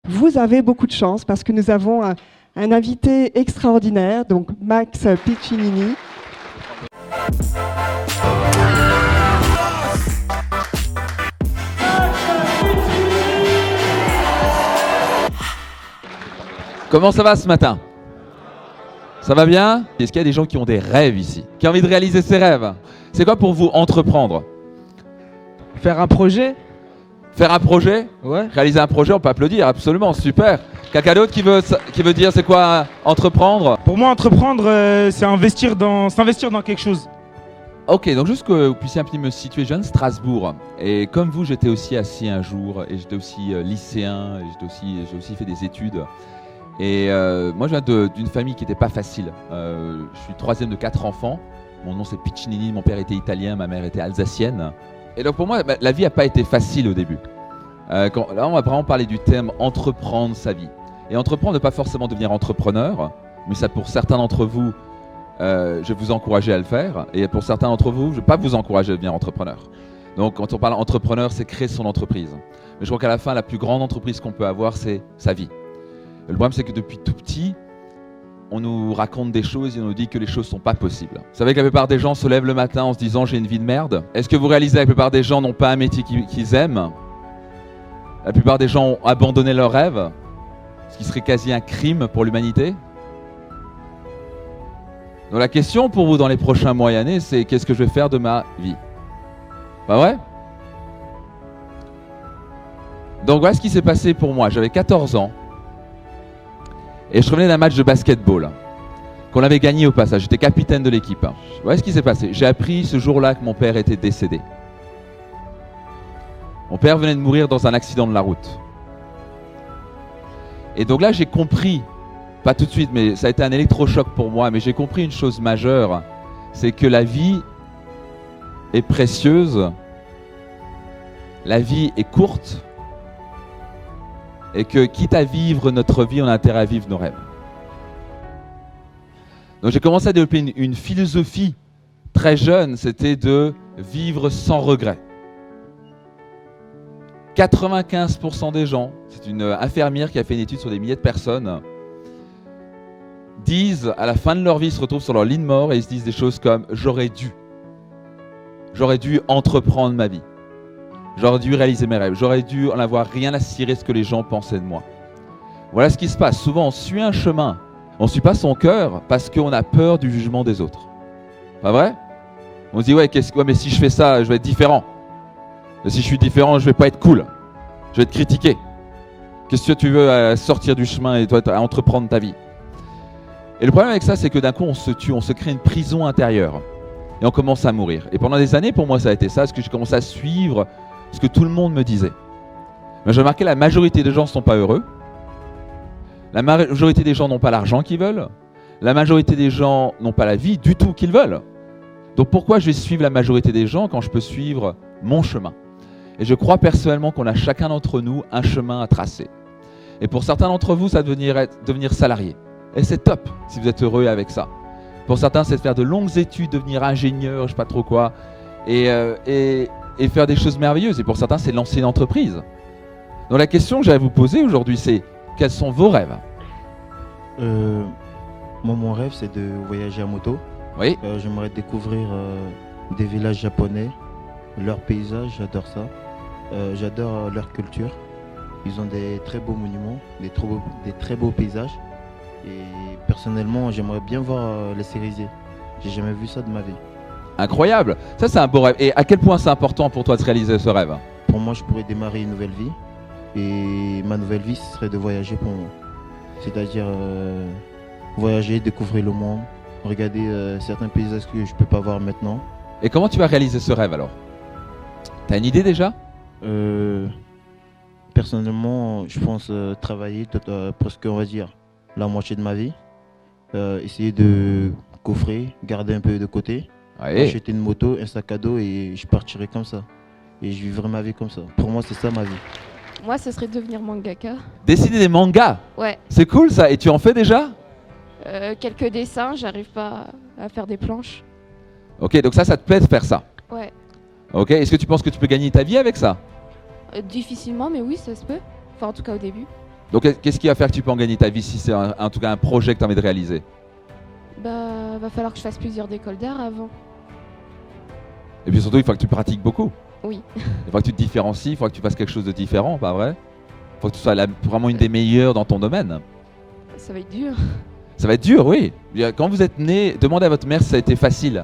vous avez beaucoup de chance parce que nous avons un invité extraordinaire, donc Max Piccinini. Comment ça va ce matin? Ça va bien? Est-ce qu'il y a des gens qui ont des rêves ici? Qui ont envie de réaliser ces rêves? C'est quoi pour vous entreprendre? Faire un projet? Faire un projet? Ouais. Réaliser un projet, on peut applaudir, absolument, super. Quelqu'un d'autre qui veut dire c'est quoi entreprendre? Pour moi, entreprendre, c'est s'investir dans quelque chose. Ok, donc juste que vous puissiez un petit peu me situer, je viens de Strasbourg. Et comme vous, j'étais aussi assis un jour, et j'étais aussi lycéen, et j'ai aussi fait des études. Et moi, je viens d'une famille qui n'était pas facile. Je suis troisième de 4 enfants. Mon nom, c'est Piccinini. Mon père était italien, ma mère était alsacienne. Et donc, pour moi, la vie n'a pas été facile au début. Là, on va vraiment parler du terme entreprendre sa vie. Et entreprendre, ne pas forcément devenir entrepreneur, mais ça, pour certains d'entre vous, je vais vous encourager à le faire. Et pour certains d'entre vous, je ne vais pas vous encourager à devenir entrepreneur. Donc, quand on parle entrepreneur, c'est créer son entreprise. Mais je crois qu'à la fin, la plus grande entreprise qu'on peut avoir, c'est sa vie. Le problème, c'est que depuis tout petit, on nous raconte des choses et on nous dit que les choses ne sont pas possibles. Vous savez que la plupart des gens se lèvent le matin en se disant « j'ai une vie de merde ». Est-ce que vous réalisez que la plupart des gens n'ont pas un métier qu'ils aiment? La plupart des gens ont abandonné leurs rêves, ce qui serait quasi un crime pour l'humanité. Donc la question pour vous dans les prochains mois et années, c'est qu'est-ce que je vais faire de ma vie? Pas vrai? Donc voilà ce qui s'est passé pour moi. J'avais 14 ans. Et je revenais d'un match de basketball qu'on avait gagné au passage. J'étais capitaine de l'équipe. Voilà ce qui s'est passé. J'ai appris ce jour-là que mon père était décédé. Mon père venait de mourir dans un accident de la route. Et donc là, j'ai compris, pas tout de suite, mais ça a été un électrochoc pour moi, mais j'ai compris une chose majeure, c'est que la vie est précieuse, la vie est courte, et que quitte à vivre notre vie, on a intérêt à vivre nos rêves. Donc j'ai commencé à développer une philosophie très jeune, c'était de vivre sans regret. 95% des gens, c'est une infirmière qui a fait une étude sur des milliers de personnes, disent à la fin de leur vie, ils se retrouvent sur leur lit de mort et ils se disent des choses comme « j'aurais dû entreprendre ma vie ». J'aurais dû réaliser mes rêves. J'aurais dû en avoir rien à cirer ce que les gens pensaient de moi. Voilà ce qui se passe. Souvent, on suit un chemin. On ne suit pas son cœur parce qu'on a peur du jugement des autres. Pas vrai? On se dit, ouais, mais si je fais ça, je vais être différent. Et si je suis différent, je ne vais pas être cool. Je vais être critiqué. Qu'est-ce que tu veux sortir du chemin et toi, à entreprendre ta vie? Et le problème avec ça, c'est que d'un coup, on se tue. On se crée une prison intérieure. Et on commence à mourir. Et pendant des années, pour moi, ça a été ça. Parce que j'ai commencé à suivre ce que tout le monde me disait. Mais j'ai remarqué que la majorité des gens ne sont pas heureux. La majorité des gens n'ont pas l'argent qu'ils veulent. La majorité des gens n'ont pas la vie du tout qu'ils veulent. Donc pourquoi je vais suivre la majorité des gens quand je peux suivre mon chemin? Et je crois personnellement qu'on a chacun d'entre nous un chemin à tracer. Et pour certains d'entre vous, ça va devenir salarié. Et c'est top si vous êtes heureux avec ça. Pour certains, c'est de faire de longues études, devenir ingénieur, je ne sais pas trop quoi. Et faire des choses merveilleuses. Et pour certains, c'est lancer une entreprise. Donc la question que j'allais vous poser aujourd'hui, c'est quels sont vos rêves? Moi, mon rêve, c'est de voyager à moto. Oui. J'aimerais découvrir des villages japonais, leurs paysages, j'adore ça. J'adore leur culture. Ils ont des très beaux monuments, des très beaux paysages. Et personnellement, j'aimerais bien voir les Cerisiers. J'ai jamais vu ça de ma vie. Incroyable, ça c'est un beau rêve. Et à quel point c'est important pour toi de réaliser ce rêve? Pour moi, je pourrais démarrer une nouvelle vie. Et ma nouvelle vie, ce serait de voyager pour moi. C'est-à-dire voyager, découvrir le monde, regarder certains paysages que je ne peux pas voir maintenant. Et comment tu vas réaliser ce rêve alors? T'as une idée déjà? Personnellement, je pense travailler presque, on va dire, la moitié de ma vie. Essayer de coffrer, garder un peu de côté. Ouais. Acheter une moto, un sac à dos et je partirai comme ça. Et je vivrai ma vie comme ça. Pour moi, c'est ça ma vie. Moi, ce serait devenir mangaka. Dessiner des mangas? Ouais. C'est cool ça. Et tu en fais déjà? Quelques dessins, j'arrive pas à faire des planches. Ok, donc ça te plaît de faire ça? Ouais. Ok, est-ce que tu penses que tu peux gagner ta vie avec ça? Difficilement, mais oui, ça se peut. Enfin, en tout cas au début. Donc qu'est-ce qui va faire que tu peux en gagner ta vie si c'est en tout cas un projet que tu as envie de réaliser? Bah, va falloir que je fasse plusieurs écoles d'art avant. Et puis surtout, il faut que tu pratiques beaucoup. Oui. Il faut que tu te différencies, il faut que tu fasses quelque chose de différent, pas vrai? Il faut que tu sois vraiment une des meilleures dans ton domaine. Ça va être dur. Ça va être dur, oui. Quand vous êtes né, demandez à votre mère si ça a été facile,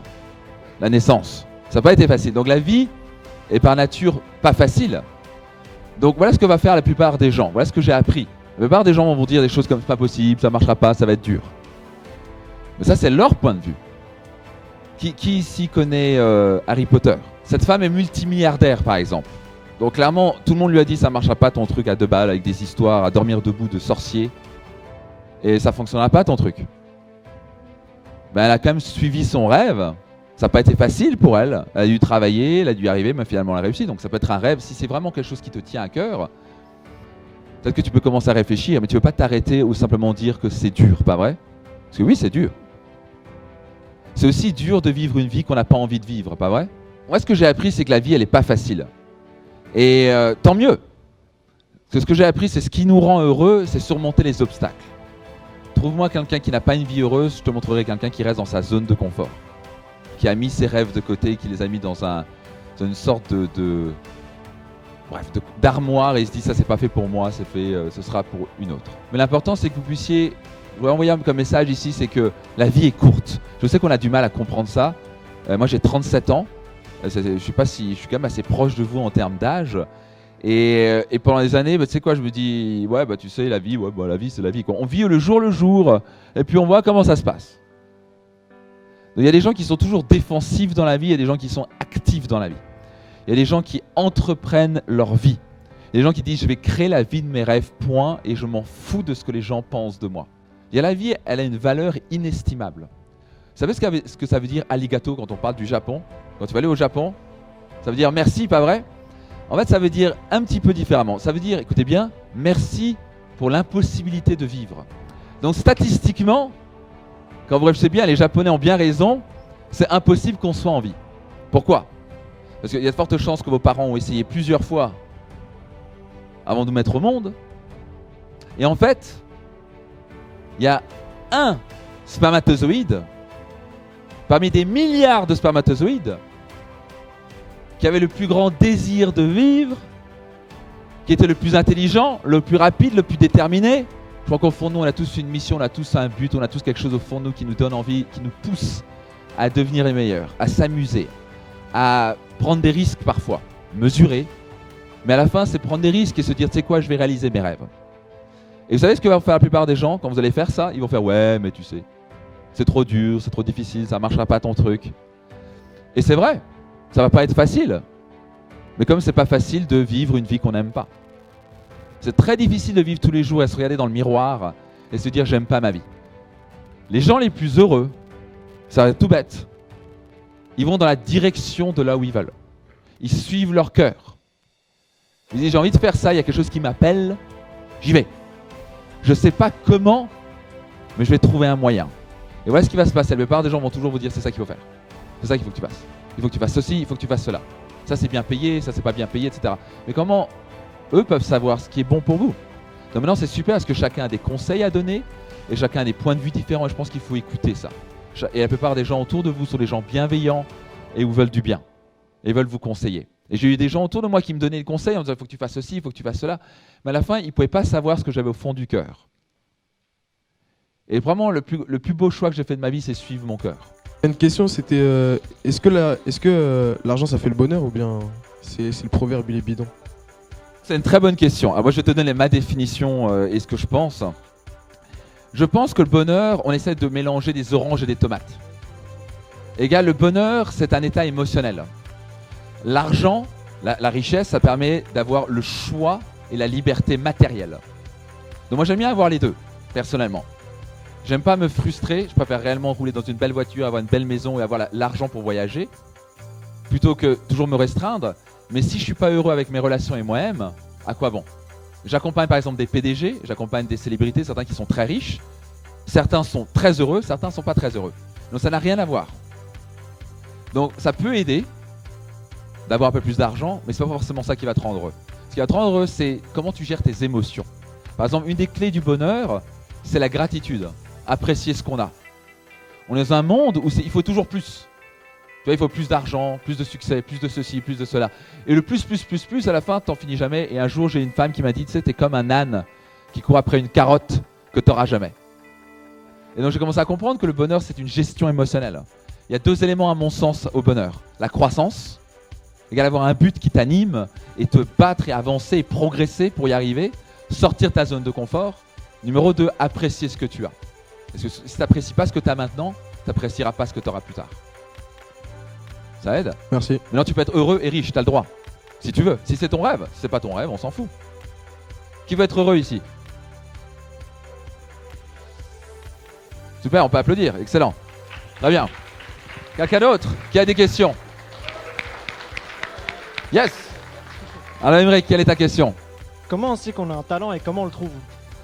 la naissance. Ça n'a pas été facile. Donc la vie est par nature pas facile. Donc voilà ce que va faire la plupart des gens. Voilà ce que j'ai appris. La plupart des gens vont vous dire des choses comme c'est pas possible, ça marchera pas, ça va être dur. Mais ça, c'est leur point de vue. Qui ici connaît Harry Potter? Cette femme est multimilliardaire, par exemple. Donc clairement, tout le monde lui a dit ça marchera pas ton truc à 2 balles avec des histoires à dormir debout de sorciers. Et ça fonctionnera pas ton truc. Ben, elle a quand même suivi son rêve. Ça n'a pas été facile pour elle. Elle a dû travailler, elle a dû y arriver, mais finalement elle a réussi. Donc ça peut être un rêve. Si c'est vraiment quelque chose qui te tient à cœur, peut-être que tu peux commencer à réfléchir, mais tu ne veux pas t'arrêter ou simplement dire que c'est dur, pas vrai? Parce que oui, c'est dur. C'est aussi dur de vivre une vie qu'on n'a pas envie de vivre, pas vrai? Moi, ce que j'ai appris, c'est que la vie, elle n'est pas facile. Et tant mieux. Parce que ce que j'ai appris, c'est ce qui nous rend heureux, c'est surmonter les obstacles. Trouve-moi quelqu'un qui n'a pas une vie heureuse, je te montrerai quelqu'un qui reste dans sa zone de confort. Qui a mis ses rêves de côté, qui les a mis dans une sorte d'armoire et il se dit ça c'est pas fait pour moi, c'est fait, ce sera pour une autre. Mais l'important c'est que vous puissiez, je voudrais envoyer comme message ici, c'est que la vie est courte. Je sais qu'on a du mal à comprendre ça. Moi j'ai 37 ans, je sais pas si je suis quand même assez proche de vous en termes d'âge. Et pendant des années, tu sais quoi, je me dis, ouais, tu sais, la vie, la vie, c'est la vie, quoi. On vit le jour, et puis on voit comment ça se passe. Donc, il y a des gens qui sont toujours défensifs dans la vie, il y a des gens qui sont actifs dans la vie. Il y a des gens qui entreprennent leur vie. Il y a des gens qui disent, je vais créer la vie de mes rêves, point, et je m'en fous de ce que les gens pensent de moi. Il y a la vie, elle a une valeur inestimable. Vous savez ce que ça veut dire alligato quand on parle du Japon? Quand tu vas aller au Japon, ça veut dire merci, pas vrai? En fait, ça veut dire un petit peu différemment. Ça veut dire, écoutez bien, merci pour l'impossibilité de vivre. Donc statistiquement, quand vous réfléchissez bien, les Japonais ont bien raison, c'est impossible qu'on soit en vie. Pourquoi? Parce qu'il y a de fortes chances que vos parents ont essayé plusieurs fois avant de nous mettre au monde. Et en fait, il y a un spermatozoïde parmi des milliards de spermatozoïdes qui avait le plus grand désir de vivre, qui était le plus intelligent, le plus rapide, le plus déterminé. Je crois qu'au fond de nous, on a tous une mission, on a tous un but, on a tous quelque chose au fond de nous qui nous donne envie, qui nous pousse à devenir les meilleurs, à s'amuser, à prendre des risques parfois, mesurer. Mais à la fin, c'est prendre des risques et se dire, tu sais quoi, je vais réaliser mes rêves. Et vous savez ce que va faire la plupart des gens quand vous allez faire ça? Ils vont faire, ouais, mais tu sais, c'est trop dur, c'est trop difficile, ça ne marchera pas ton truc. Et c'est vrai. Ça va pas être facile. Mais comme c'est pas facile de vivre une vie qu'on n'aime pas. C'est très difficile de vivre tous les jours et se regarder dans le miroir et se dire j'aime pas ma vie. Les gens les plus heureux, ça va être tout bête. Ils vont dans la direction de là où ils veulent. Ils suivent leur cœur. Ils disent j'ai envie de faire ça, il y a quelque chose qui m'appelle, j'y vais. Je sais pas comment, mais je vais trouver un moyen. Et voilà ce qui va se passer. La plupart des gens vont toujours vous dire c'est ça qu'il faut faire. C'est ça qu'il faut que tu fasses. Il faut que tu fasses ceci, il faut que tu fasses cela. Ça c'est bien payé, ça c'est pas bien payé, etc. Mais comment eux peuvent savoir ce qui est bon pour vous? Donc maintenant c'est super parce que chacun a des conseils à donner et chacun a des points de vue différents et je pense qu'il faut écouter ça. Et la plupart des gens autour de vous sont des gens bienveillants et vous veulent du bien et veulent vous conseiller. Et j'ai eu des gens autour de moi qui me donnaient des conseils en disant il faut que tu fasses ceci, il faut que tu fasses cela. Mais à la fin ils ne pouvaient pas savoir ce que j'avais au fond du cœur. Et vraiment le plus beau choix que j'ai fait de ma vie c'est suivre mon cœur. Une question, c'était est-ce que l'argent ça fait le bonheur ou bien c'est le proverbe il est bidon? C'est une très bonne question. Alors moi je vais te donner ma définition et ce que je pense. Je pense que le bonheur, on essaie de mélanger des oranges et des tomates. Le bonheur, c'est un état émotionnel. L'argent, la richesse, ça permet d'avoir le choix et la liberté matérielle. Donc moi j'aime bien avoir les deux, personnellement. J'aime pas me frustrer, je préfère réellement rouler dans une belle voiture, avoir une belle maison et avoir l'argent pour voyager, plutôt que toujours me restreindre. Mais si je suis pas heureux avec mes relations et moi-même, à quoi bon? J'accompagne par exemple des PDG, j'accompagne des célébrités, certains qui sont très riches, certains sont très heureux, certains sont pas très heureux. Donc ça n'a rien à voir. Donc ça peut aider d'avoir un peu plus d'argent, mais c'est pas forcément ça qui va te rendre heureux. Ce qui va te rendre heureux, c'est comment tu gères tes émotions. Par exemple, une des clés du bonheur, c'est la gratitude. Apprécier ce qu'on a. On est dans un monde où il faut toujours plus. Tu vois, il faut plus d'argent, plus de succès, plus de ceci, plus de cela. Et le plus, à la fin, t'en finis jamais. Et un jour, j'ai une femme qui m'a dit, tu sais, t'es comme un âne qui court après une carotte que t'auras jamais. Et donc, j'ai commencé à comprendre que le bonheur, c'est une gestion émotionnelle. Il y a 2 éléments, à mon sens, au bonheur. La croissance, égale avoir un but qui t'anime et te battre et avancer et progresser pour y arriver. Sortir de ta zone de confort. Numéro 2, apprécier ce que tu as. Parce que si tu n'apprécies pas ce que tu as maintenant, tu n'apprécieras pas ce que tu auras plus tard. Ça aide? Merci. Maintenant, tu peux être heureux et riche, tu as le droit. Si tu veux. Si c'est ton rêve. Si c'est pas ton rêve, on s'en fout. Qui veut être heureux ici? Super, on peut applaudir. Excellent. Très bien. Quelqu'un d'autre qui a des questions? Yes. Alors, Émeric, quelle est ta question? Comment on sait qu'on a un talent et comment on le trouve?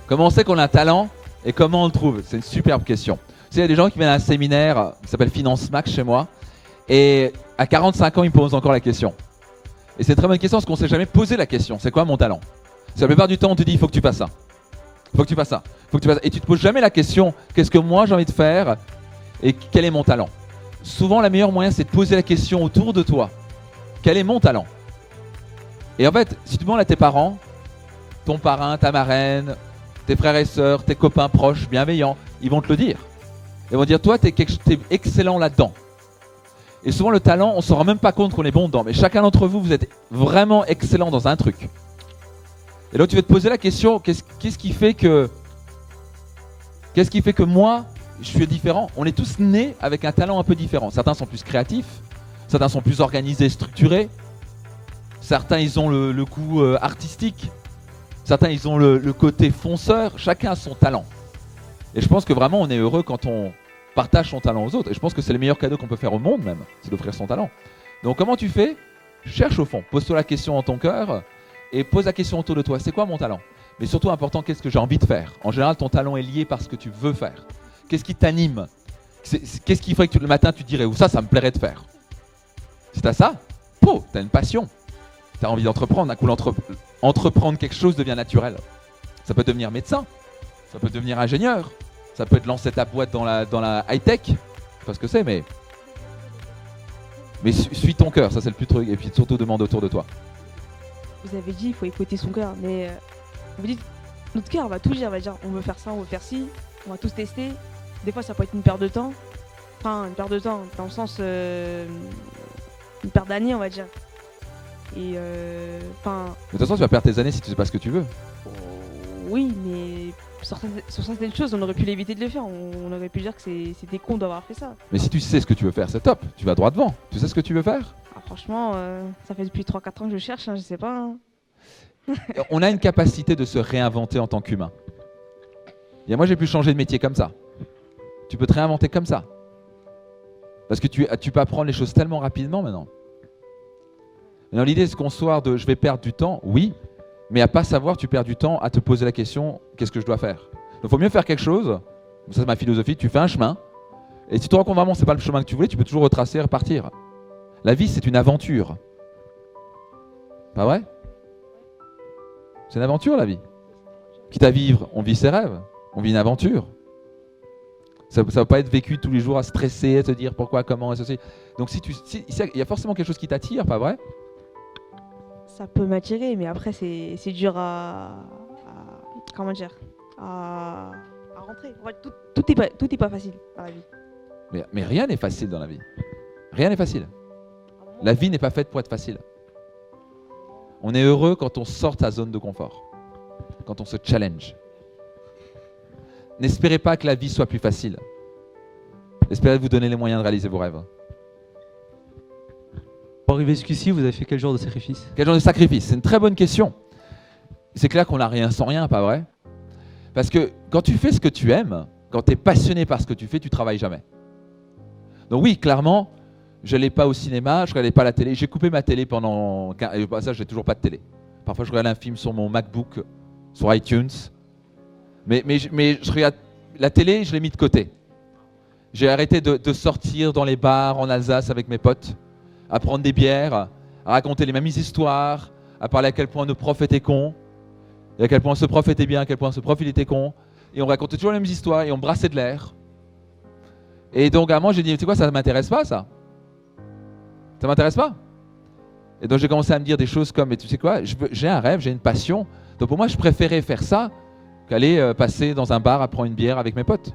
Comment on sait qu'on a un talent et comment on le trouve? C'est une superbe question. Tu sais, il y a des gens qui viennent à un séminaire qui s'appelle Finance Max chez moi et à 45 ans, ils me posent encore la question. Et c'est une très bonne question parce qu'on ne s'est jamais posé la question. C'est quoi mon talent? La plupart du temps, on te dit il faut que tu fasses ça. Il faut que tu fasses ça. Faut que tu fasses ça. Et tu te poses jamais la question qu'est-ce que moi j'ai envie de faire et quel est mon talent? Souvent, le meilleur moyen, c'est de poser la question autour de toi. Quel est mon talent? Et en fait, si tu demandes à tes parents, ton parrain, ta marraine, tes frères et sœurs, tes copains proches, bienveillants, ils vont te le dire. Ils vont dire, toi, t'es excellent là-dedans. Et souvent, le talent, on ne se rend même pas compte qu'on est bon dedans. Mais chacun d'entre vous, vous êtes vraiment excellent dans un truc. Et donc, tu vas te poser la question, qu'est-ce qui fait que moi, je suis différent? On est tous nés avec un talent un peu différent. Certains sont plus créatifs, certains sont plus organisés, structurés. Certains, ils ont le goût artistique. Certains, ils ont le côté fonceur. Chacun a son talent. Et je pense que vraiment, on est heureux quand on partage son talent aux autres. Et je pense que c'est le meilleur cadeau qu'on peut faire au monde même, c'est d'offrir son talent. Donc, comment tu fais? Cherche au fond. Pose-toi la question dans ton cœur et pose la question autour de toi. C'est quoi mon talent? Mais surtout, important, qu'est-ce que j'ai envie de faire? En général, ton talent est lié par ce que tu veux faire. Qu'est-ce qui t'anime? Qu'est-ce qui ferait que le matin, tu te dirais, ou ça me plairait de faire? Si tu as ça, tu as une passion. Tu as envie d'entreprendre. D'un coup, entreprendre quelque chose devient naturel. Ça peut devenir médecin, ça peut devenir ingénieur, ça peut te lancer ta boîte dans la high-tech. Je sais pas ce que c'est, mais suis ton cœur, ça c'est le plus truc. Et puis surtout, demande autour de toi. Vous avez dit il faut écouter son cœur, mais vous dites notre cœur va tout dire, va dire on veut faire ça, on veut faire ci, on va tous tester. Des fois ça peut être une perte de temps, dans le sens une perte d'années on va dire. Et de toute façon, tu vas perdre tes années si tu sais pas ce que tu veux. Oui, mais sur certaines choses, on aurait pu l'éviter de le faire. On aurait pu dire que c'était con d'avoir fait ça. Mais si tu sais ce que tu veux faire, c'est top. Tu vas droit devant. Tu sais ce que tu veux faire? Franchement, ça fait depuis 3-4 ans que je cherche, je sais pas. On a une capacité de se réinventer en tant qu'humain. Et moi, j'ai pu changer de métier comme ça. Tu peux te réinventer comme ça. Parce que tu peux apprendre les choses tellement rapidement maintenant. Alors, l'idée, c'est qu'on soit de je vais perdre du temps, oui, mais à pas savoir, tu perds du temps à te poser la question qu'est-ce que je dois faire? Donc, il faut mieux faire quelque chose. Ça, c'est ma philosophie. Tu fais un chemin. Et si tu te rends compte vraiment que ce n'est pas le chemin que tu voulais, tu peux toujours retracer et repartir. La vie, c'est une aventure. Pas vrai? C'est une aventure, la vie. Quitte à vivre, on vit ses rêves. On vit une aventure. Ça ne va pas être vécu tous les jours à stresser, à te dire pourquoi, comment, et ceci. Donc, il y a forcément quelque chose qui t'attire, pas vrai? Ça peut m'attirer, mais après, c'est dur comment dire, à rentrer. En fait, tout est pas facile dans la vie. Mais rien n'est facile dans la vie. Rien n'est facile. La vie n'est pas faite pour être facile. On est heureux quand on sort de sa zone de confort, quand on se challenge. N'espérez pas que la vie soit plus facile. Espérez vous donner les moyens de réaliser vos rêves. Pour arriver jusqu'ici, vous avez fait quel genre de sacrifice? Quel genre de sacrifice? C'est une très bonne question. C'est clair qu'on n'a rien sans rien, pas vrai? Parce que quand tu fais ce que tu aimes, quand tu es passionné par ce que tu fais, tu travailles jamais. Donc oui, clairement, je n'allais pas au cinéma, je ne regardais pas la télé. J'ai coupé ma télé pendant... Et ça, je n'ai toujours pas de télé. Parfois, je regarde un film sur mon MacBook, sur iTunes. Mais je regarde la télé, je l'ai mis de côté. J'ai arrêté de sortir dans les bars en Alsace avec mes potes, à prendre des bières, à raconter les mêmes histoires, à parler à quel point nos profs étaient cons. Et à quel point ce prof était bien, à quel point ce prof il était con. Et on racontait toujours les mêmes histoires et on brassait de l'air. Et donc à un moment j'ai dit, tu sais quoi, ça m'intéresse pas ça. Ça m'intéresse pas. Et donc j'ai commencé à me dire des choses comme, mais tu sais quoi, j'ai un rêve, j'ai une passion. Donc pour moi je préférais faire ça qu'aller passer dans un bar à prendre une bière avec mes potes.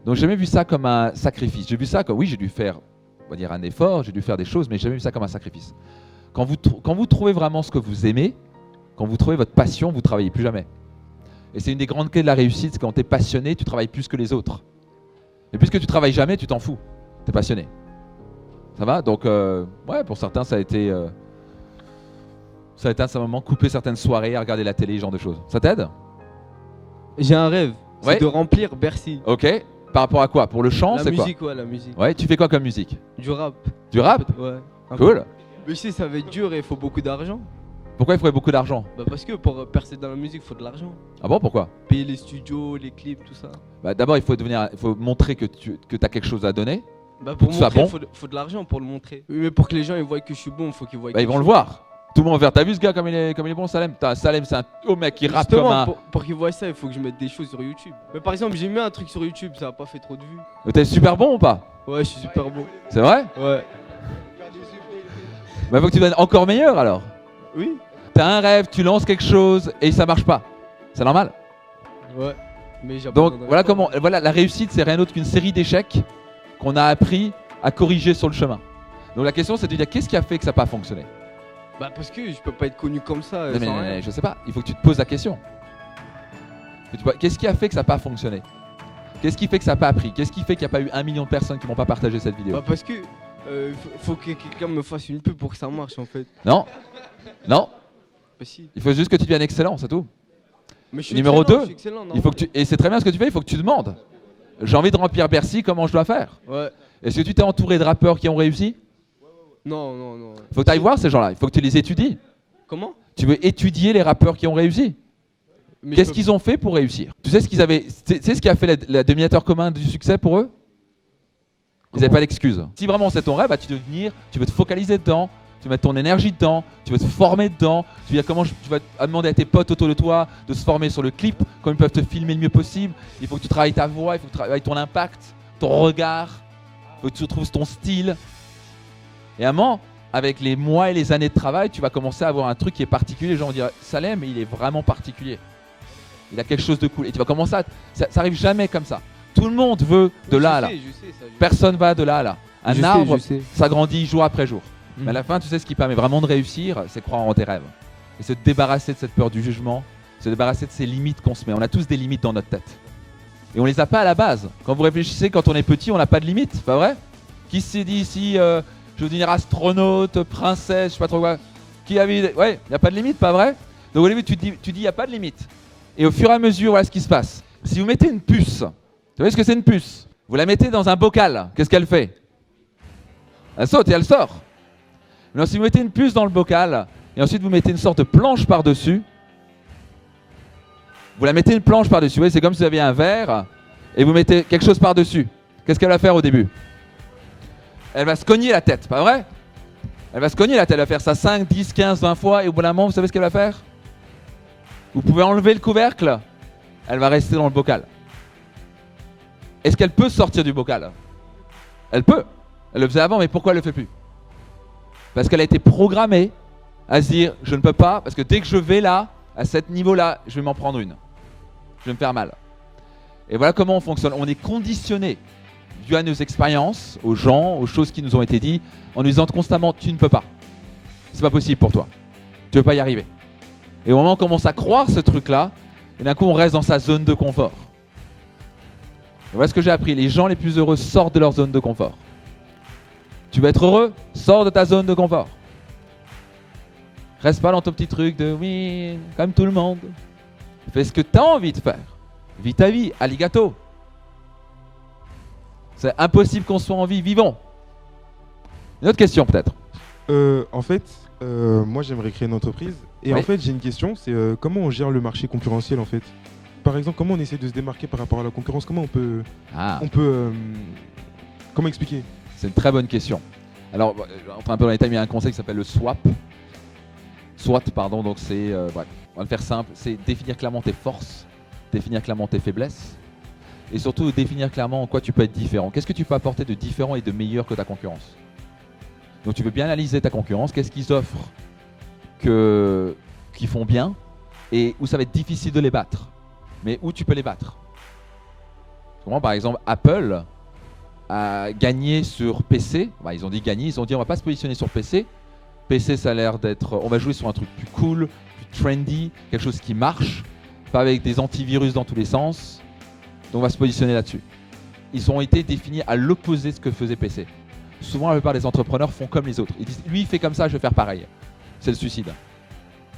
Donc j'ai jamais vu ça comme un sacrifice. J'ai vu ça comme, oui j'ai dû faire, on va dire un effort, j'ai dû faire des choses, mais j'ai jamais vu ça comme un sacrifice. Quand vous trouvez vraiment ce que vous aimez, quand vous trouvez votre passion, vous ne travaillez plus jamais. Et c'est une des grandes clés de la réussite, c'est quand tu es passionné, tu travailles plus que les autres. Et puisque tu travailles jamais, tu t'en fous. Tu es passionné. Ça va? Donc, ouais, pour certains, ça a été un moment couper certaines soirées, à regarder la télé, ce genre de choses. Ça t'aide? J'ai un rêve, c'est Ouais. de remplir Bercy. Ok. Par rapport à quoi? Pour le chant, La c'est quoi? musique, ouais, la musique. Ouais, tu fais quoi comme musique? Du rap. Du rap? Ouais. un Cool. peu. Mais tu sais, ça va être dur et il faut beaucoup d'argent. Pourquoi il faudrait beaucoup d'argent? Bah parce que pour percer dans la musique, il faut de l'argent. Ah bon, pourquoi? Payer les studios, les clips, tout ça. Bah, d'abord, il faut montrer que tu as quelque chose à donner. Bah Pour pour que ce soit montrer, bon. faut de l'argent pour le montrer. Oui, mais pour que les gens ils voient que je suis bon, il faut qu'ils voient Bah, ils quelque vont le chose. voir. Tout le monde va faire. T'as vu ce gars comme il est bon, Salem? Salem, c'est un mec qui rappe comme Justement, un. pour qu'ils voient ça, il faut que je mette des choses sur YouTube. Mais par exemple, j'ai mis un truc sur YouTube, ça a pas fait trop de vues. Mais t'es super bon ou pas? Ouais, je suis super bon. C'est vrai? Ouais. Bah, faut que tu deviennes encore meilleur alors. Oui. T'as un rêve, tu lances quelque chose et ça marche pas. C'est normal. Ouais. Mais Donc voilà, la réussite, c'est rien d'autre qu'une série d'échecs qu'on a appris à corriger sur le chemin. Donc la question, c'est de dire qu'est-ce qui a fait que ça n'a pas fonctionné? Bah parce que je peux pas être connu comme ça. Non, mais, sans rien. je sais pas, il faut que tu te poses la question. Qu'est-ce qui a fait que ça n'a pas fonctionné? Qu'est-ce qui fait que ça n'a pas appris? Qu'est-ce qui fait qu'il n'y a pas eu 1 million de personnes qui n'ont pas partagé cette vidéo? Bah parce que faut que quelqu'un me fasse une pub pour que ça marche en fait. Non. Non. Bah si. Il faut juste que tu deviennes excellent, c'est tout. Mais je suis Numéro excellent, 2, je suis excellent, non, il faut que et c'est très bien ce que tu fais, il faut que tu demandes. J'ai envie de remplir Bercy, comment je dois faire? Ouais. Est-ce que tu t'es entouré de rappeurs qui ont réussi? Non, non, non. Il faut que tu ailles voir ces gens-là, il faut que tu les étudies. Comment? Tu veux étudier les rappeurs qui ont réussi. Mais Qu'est-ce qu'ils ont fait pour réussir? Tu sais ce qu'ils avaient, c'est ce qui a fait le dénominateur commun du succès pour eux? Ils n'avaient pas d'excuses. Si vraiment c'est ton rêve, bah, tu veux te focaliser dedans, tu vas mettre ton énergie dedans, tu veux te former dedans, tu vas demander à tes potes autour de toi de se former sur le clip, comment ils peuvent te filmer le mieux possible. Il faut que tu travailles ta voix, il faut que tu travailles ton impact, ton regard, il faut que tu retrouves ton style. Et à un moment, avec les mois et les années de travail, tu vas commencer à avoir un truc qui est particulier. Les gens vont dire Salem, il est vraiment particulier. Il a quelque chose de cool. Et tu vas commencer à. Ça arrive jamais comme ça. Tout le monde veut de là à là. Personne va de là à là. Un arbre s'agrandit jour après jour. Mais à la fin, tu sais ce qui permet vraiment de réussir, c'est croire en tes rêves. Et se débarrasser de cette peur du jugement, se débarrasser de ces limites qu'on se met. On a tous des limites dans notre tête. Et on les a pas à la base. Quand vous réfléchissez, quand on est petit, on n'a pas de limites, pas vrai? Qui s'est dit ici, je veux devenir astronaute, princesse, je sais pas trop quoi? Qui a vu? Ouais, il n'y a pas de limite, pas vrai? Donc au début, tu dis, il n'y a pas de limite. Et au fur et à mesure, voilà ce qui se passe. Si vous mettez une puce, vous savez ce que c'est une puce? Vous la mettez dans un bocal, qu'est-ce qu'elle fait? Elle saute et elle sort. Mais si vous mettez une puce dans le bocal, et ensuite vous mettez une sorte de planche par-dessus, vous la mettez une planche par-dessus, vous voyez, c'est comme si vous aviez un verre, et vous mettez quelque chose par-dessus. Qu'est-ce qu'elle va faire au début? Elle va se cogner la tête, pas vrai? Elle va se cogner la tête, elle va faire ça 5, 10, 15, 20 fois, et au bout d'un moment, vous savez ce qu'elle va faire? Vous pouvez enlever le couvercle, elle va rester dans le bocal. Est-ce qu'elle peut sortir du bocal? Elle peut. Elle le faisait avant, mais pourquoi elle ne le fait plus? Parce qu'elle a été programmée à se dire je ne peux pas, parce que dès que je vais là, à ce niveau-là, je vais m'en prendre une. Je vais me faire mal. Et voilà comment on fonctionne. On est conditionné dû à nos expériences, aux gens, aux choses qui nous ont été dites, en nous disant constamment tu ne peux pas. C'est pas possible pour toi. Tu ne peux pas y arriver. Et au moment où on commence à croire ce truc-là, et d'un coup on reste dans sa zone de confort. Et voilà ce que j'ai appris. Les gens les plus heureux sortent de leur zone de confort. Tu veux être heureux? Sors de ta zone de confort. Reste pas dans ton petit truc de oui, comme tout le monde. Fais ce que tu as envie de faire. Vis ta vie, alligato. C'est impossible qu'on soit en vie, vivons. Une autre question peut-être. En fait, moi j'aimerais créer une entreprise. Et Oui. en fait, j'ai une question, c'est comment on gère le marché concurrentiel en fait? Par exemple, comment on essaie de se démarquer par rapport à la concurrence? Comment on peut... comment expliquer? C'est une très bonne question. Alors, entre un peu dans les détails, il y a un concept qui s'appelle le swap. pardon, donc c'est, bref, on va le faire simple, c'est définir clairement tes forces, définir clairement tes faiblesses, et surtout définir clairement en quoi tu peux être différent. Qu'est-ce que tu peux apporter de différent et de meilleur que ta concurrence? Donc tu veux bien analyser ta concurrence, qu'est-ce qu'ils offrent qu'ils font bien, et où ça va être difficile de les battre, mais où tu peux les battre. Comment, par exemple, Apple a gagné sur PC, bah, ils ont dit gagner, ils ont dit on va pas se positionner sur PC. PC ça a l'air d'être, on va jouer sur un truc plus cool, plus trendy, quelque chose qui marche, pas avec des antivirus dans tous les sens, donc on va se positionner là-dessus. Ils ont été définis à l'opposé de ce que faisait PC. Souvent la plupart des entrepreneurs font comme les autres, ils disent lui il fait comme ça, je vais faire pareil. C'est le suicide.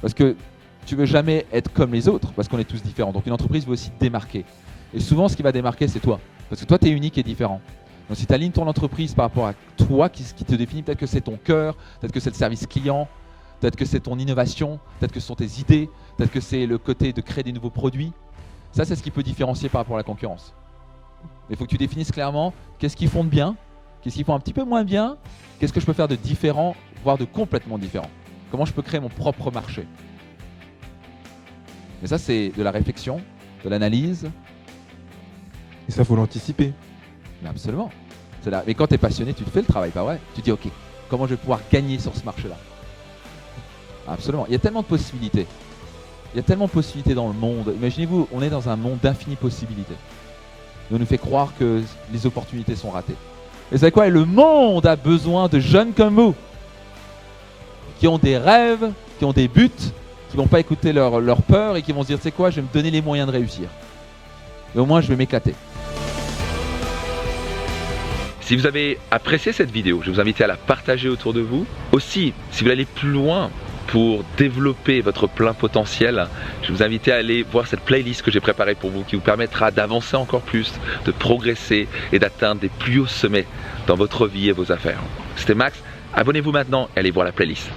Parce que tu veux jamais être comme les autres, parce qu'on est tous différents, donc une entreprise veut aussi te démarquer. Et souvent ce qui va démarquer c'est toi, parce que toi tu es unique et différent. Donc si tu alignes ton entreprise par rapport à toi, ce qui te définit, peut-être que c'est ton cœur, peut-être que c'est le service client, peut-être que c'est ton innovation, peut-être que ce sont tes idées, peut-être que c'est le côté de créer des nouveaux produits. Ça, c'est ce qui peut différencier par rapport à la concurrence. Il faut que tu définisses clairement qu'est-ce qu'ils font de bien, qu'est-ce qu'ils font un petit peu moins bien, qu'est-ce que je peux faire de différent, voire de complètement différent. Comment je peux créer mon propre marché. Mais ça, c'est de la réflexion, de l'analyse. Et ça, faut l'anticiper. Mais absolument. Mais quand tu es passionné, tu te fais le travail, pas vrai? Tu te dis, ok, comment je vais pouvoir gagner sur ce marché-là? Absolument. Il y a tellement de possibilités. Il y a tellement de possibilités dans le monde. Imaginez-vous, on est dans un monde d'infinies possibilités. Et on nous fait croire que les opportunités sont ratées. Et vous savez quoi? Le monde a besoin de jeunes comme vous, qui ont des rêves, qui ont des buts, qui ne vont pas écouter leur peur et qui vont se dire, tu sais quoi, je vais me donner les moyens de réussir. Et au moins, je vais m'éclater. Si vous avez apprécié cette vidéo, je vais vous inviter à la partager autour de vous. Aussi, si vous voulez aller plus loin pour développer votre plein potentiel, je vais vous inviter à aller voir cette playlist que j'ai préparée pour vous qui vous permettra d'avancer encore plus, de progresser et d'atteindre des plus hauts sommets dans votre vie et vos affaires. C'était Max, abonnez-vous maintenant et allez voir la playlist.